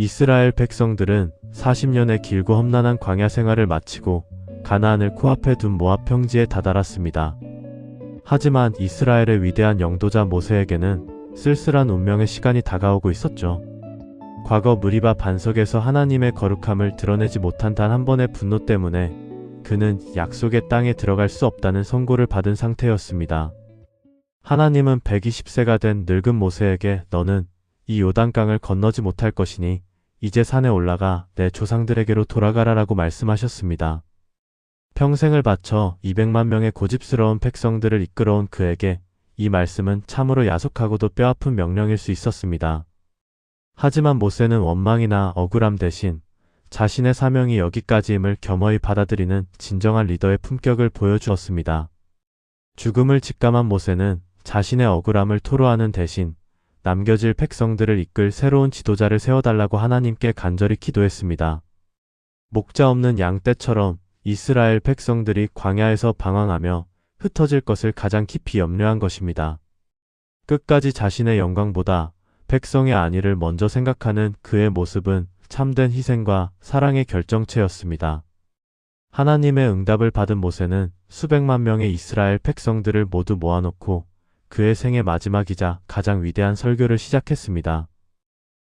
이스라엘 백성들은 40년의 길고 험난한 광야 생활을 마치고 가나안을 코앞에 둔 모압 평지에 다다랐습니다. 하지만 이스라엘의 위대한 영도자 모세에게는 쓸쓸한 운명의 시간이 다가오고 있었죠. 과거 무리바 반석에서 하나님의 거룩함을 드러내지 못한 단 한 번의 분노 때문에 그는 약속의 땅에 들어갈 수 없다는 선고를 받은 상태였습니다. 하나님은 120세가 된 늙은 모세에게 너는 이 요단강을 건너지 못할 것이니 이제 산에 올라가 내 조상들에게로 돌아가라라고 말씀하셨습니다. 평생을 바쳐 200만 명의 고집스러운 백성들을 이끌어온 그에게 이 말씀은 참으로 야속하고도 뼈아픈 명령일 수 있었습니다. 하지만 모세는 원망이나 억울함 대신 자신의 사명이 여기까지임을 겸허히 받아들이는 진정한 리더의 품격을 보여주었습니다. 죽음을 직감한 모세는 자신의 억울함을 토로하는 대신 남겨질 백성들을 이끌 새로운 지도자를 세워달라고 하나님께 간절히 기도했습니다. 목자 없는 양떼처럼 이스라엘 백성들이 광야에서 방황하며 흩어질 것을 가장 깊이 염려한 것입니다. 끝까지 자신의 영광보다 백성의 안위를 먼저 생각하는 그의 모습은 참된 희생과 사랑의 결정체였습니다. 하나님의 응답을 받은 모세는 수백만 명의 이스라엘 백성들을 모두 모아놓고 그의 생애 마지막이자 가장 위대한 설교를 시작했습니다.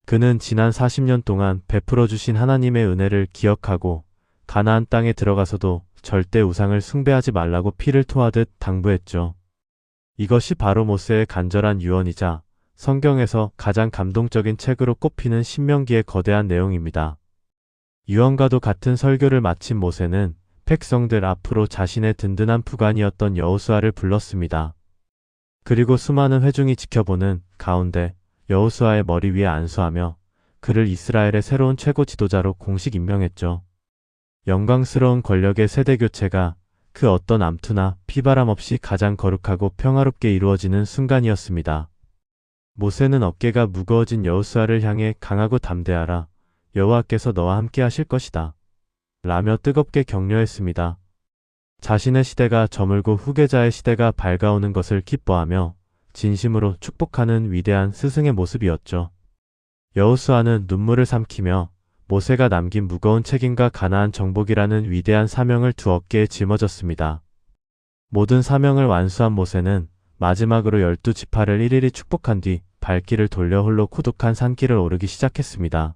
그는 지난 40년 동안 베풀어 주신 하나님의 은혜를 기억하고 가나안 땅에 들어가서도 절대 우상을 숭배하지 말라고 피를 토하듯 당부했죠. 이것이 바로 모세의 간절한 유언이자 성경에서 가장 감동적인 책으로 꼽히는 신명기의 거대한 내용입니다. 유언과도 같은 설교를 마친 모세는 백성들 앞으로 자신의 든든한 부관이었던 여호수아를 불렀습니다. 그리고 수많은 회중이 지켜보는 가운데 여호수아의 머리 위에 안수하며 그를 이스라엘의 새로운 최고 지도자로 공식 임명했죠. 영광스러운 권력의 세대교체가 그 어떤 암투나 피바람 없이 가장 거룩하고 평화롭게 이루어지는 순간이었습니다. 모세는 어깨가 무거워진 여호수아를 향해 강하고 담대하라. 여호와께서 너와 함께 하실 것이다. 라며 뜨겁게 격려했습니다. 자신의 시대가 저물고 후계자의 시대가 밝아오는 것을 기뻐하며 진심으로 축복하는 위대한 스승의 모습이었죠. 여호수아는 눈물을 삼키며 모세가 남긴 무거운 책임과 가나안 정복이라는 위대한 사명을 두 어깨에 짊어졌습니다. 모든 사명을 완수한 모세는 마지막으로 12지파를 일일이 축복한 뒤 발길을 돌려 홀로 고독한 산길을 오르기 시작했습니다.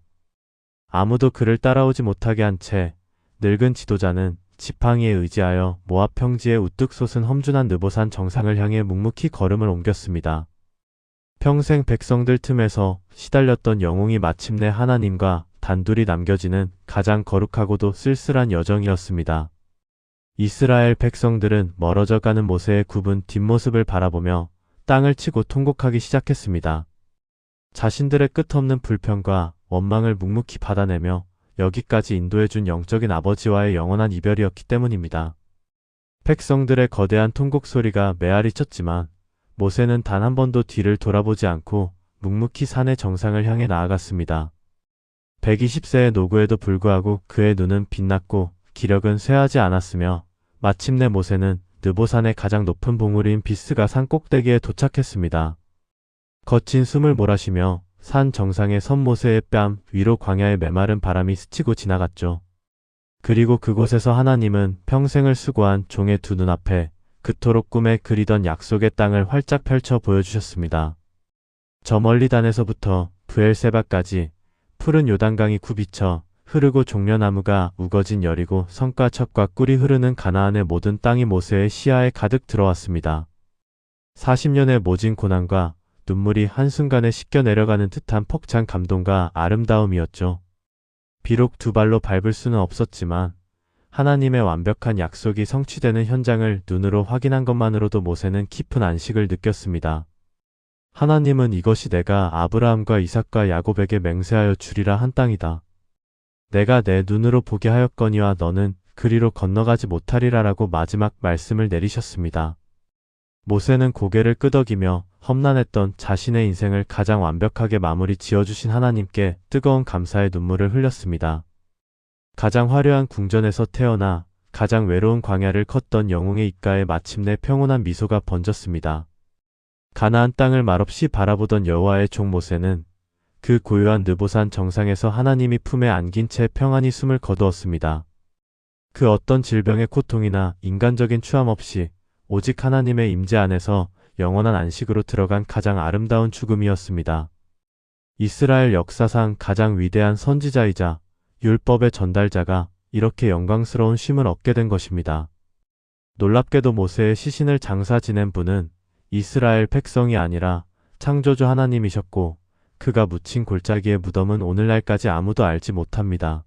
아무도 그를 따라오지 못하게 한 채 늙은 지도자는 지팡이에 의지하여 모압 평지의 우뚝 솟은 험준한 느보산 정상을 향해 묵묵히 걸음을 옮겼습니다. 평생 백성들 틈에서 시달렸던 영웅이 마침내 하나님과 단둘이 남겨지는 가장 거룩하고도 쓸쓸한 여정이었습니다. 이스라엘 백성들은 멀어져 가는 모세의 굽은 뒷모습을 바라보며 땅을 치고 통곡하기 시작했습니다. 자신들의 끝없는 불평과 원망을 묵묵히 받아내며 여기까지 인도해준 영적인 아버지와의 영원한 이별이었기 때문입니다. 백성들의 거대한 통곡 소리가 메아리 쳤지만 모세는 단 한 번도 뒤를 돌아보지 않고 묵묵히 산의 정상을 향해 나아갔습니다. 120세의 노고에도 불구하고 그의 눈은 빛났고 기력은 쇠하지 않았으며 마침내 모세는 느보산의 가장 높은 봉우리인 비스가 산 꼭대기에 도착했습니다. 거친 숨을 몰아쉬며 산 정상에 선 모세의 뺨 위로 광야의 메마른 바람이 스치고 지나갔죠. 그리고 그곳에서 하나님은 평생을 수고한 종의 두 눈앞에 그토록 꿈에 그리던 약속의 땅을 활짝 펼쳐 보여주셨습니다. 저 멀리 단에서부터 브엘세바까지 푸른 요단강이 굽이쳐 흐르고 종려나무가 우거진 여리고 성과 첩과 꿀이 흐르는 가나안의 모든 땅이 모세의 시야에 가득 들어왔습니다. 40년의 모진 고난과 눈물이 한순간에 씻겨 내려가는 듯한 벅찬 감동과 아름다움이었죠. 비록 두 발로 밟을 수는 없었지만 하나님의 완벽한 약속이 성취되는 현장을 눈으로 확인한 것만으로도 모세는 깊은 안식을 느꼈습니다. 하나님은 이것이 내가 아브라함과 이삭과 야곱에게 맹세하여 주리라 한 땅이다. 내가 내 눈으로 보게 하였거니와 너는 그리로 건너가지 못하리라라고 마지막 말씀을 내리셨습니다. 모세는 고개를 끄덕이며 험난했던 자신의 인생을 가장 완벽하게 마무리 지어주신 하나님께 뜨거운 감사의 눈물을 흘렸습니다. 가장 화려한 궁전에서 태어나 가장 외로운 광야를 컸던 영웅의 입가에 마침내 평온한 미소가 번졌습니다. 가나안 땅을 말없이 바라보던 여호와의 종 모세는 그 고요한 느보산 정상에서 하나님이 품에 안긴 채 평안히 숨을 거두었습니다. 그 어떤 질병의 고통이나 인간적인 추함 없이 오직 하나님의 임재 안에서 영원한 안식으로 들어간 가장 아름다운 죽음이었습니다. 이스라엘 역사상 가장 위대한 선지자이자 율법의 전달자가 이렇게 영광스러운 쉼을 얻게 된 것입니다. 놀랍게도 모세의 시신을 장사 지낸 분은 이스라엘 백성이 아니라 창조주 하나님이셨고 그가 묻힌 골짜기의 무덤은 오늘날까지 아무도 알지 못합니다.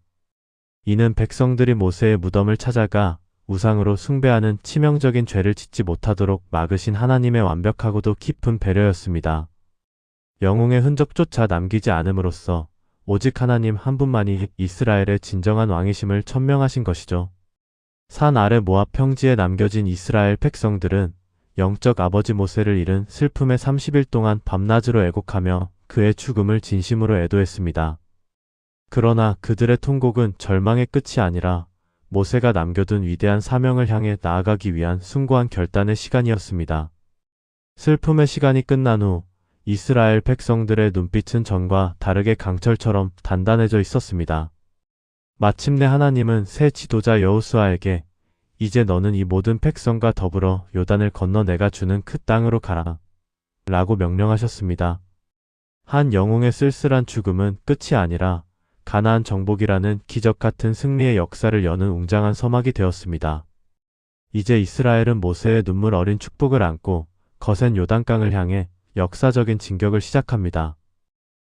이는 백성들이 모세의 무덤을 찾아가 우상으로 숭배하는 치명적인 죄를 짓지 못하도록 막으신 하나님의 완벽하고도 깊은 배려였습니다. 영웅의 흔적조차 남기지 않음으로써 오직 하나님 한 분만이 이스라엘의 진정한 왕이심을 천명하신 것이죠. 산 아래 모압 평지에 남겨진 이스라엘 백성들은 영적 아버지 모세를 잃은 슬픔에 30일 동안 밤낮으로 애곡하며 그의 죽음을 진심으로 애도했습니다. 그러나 그들의 통곡은 절망의 끝이 아니라 모세가 남겨둔 위대한 사명을 향해 나아가기 위한 숭고한 결단의 시간이었습니다. 슬픔의 시간이 끝난 후 이스라엘 백성들의 눈빛은 전과 다르게 강철처럼 단단해져 있었습니다. 마침내 하나님은 새 지도자 여호수아에게 이제 너는 이 모든 백성과 더불어 요단을 건너 내가 주는 그 땅으로 가라 라고 명령하셨습니다. 한 영웅의 쓸쓸한 죽음은 끝이 아니라 가나안 정복이라는 기적 같은 승리의 역사를 여는 웅장한 서막이 되었습니다. 이제 이스라엘은 모세의 눈물 어린 축복을 안고 거센 요단강을 향해 역사적인 진격을 시작합니다.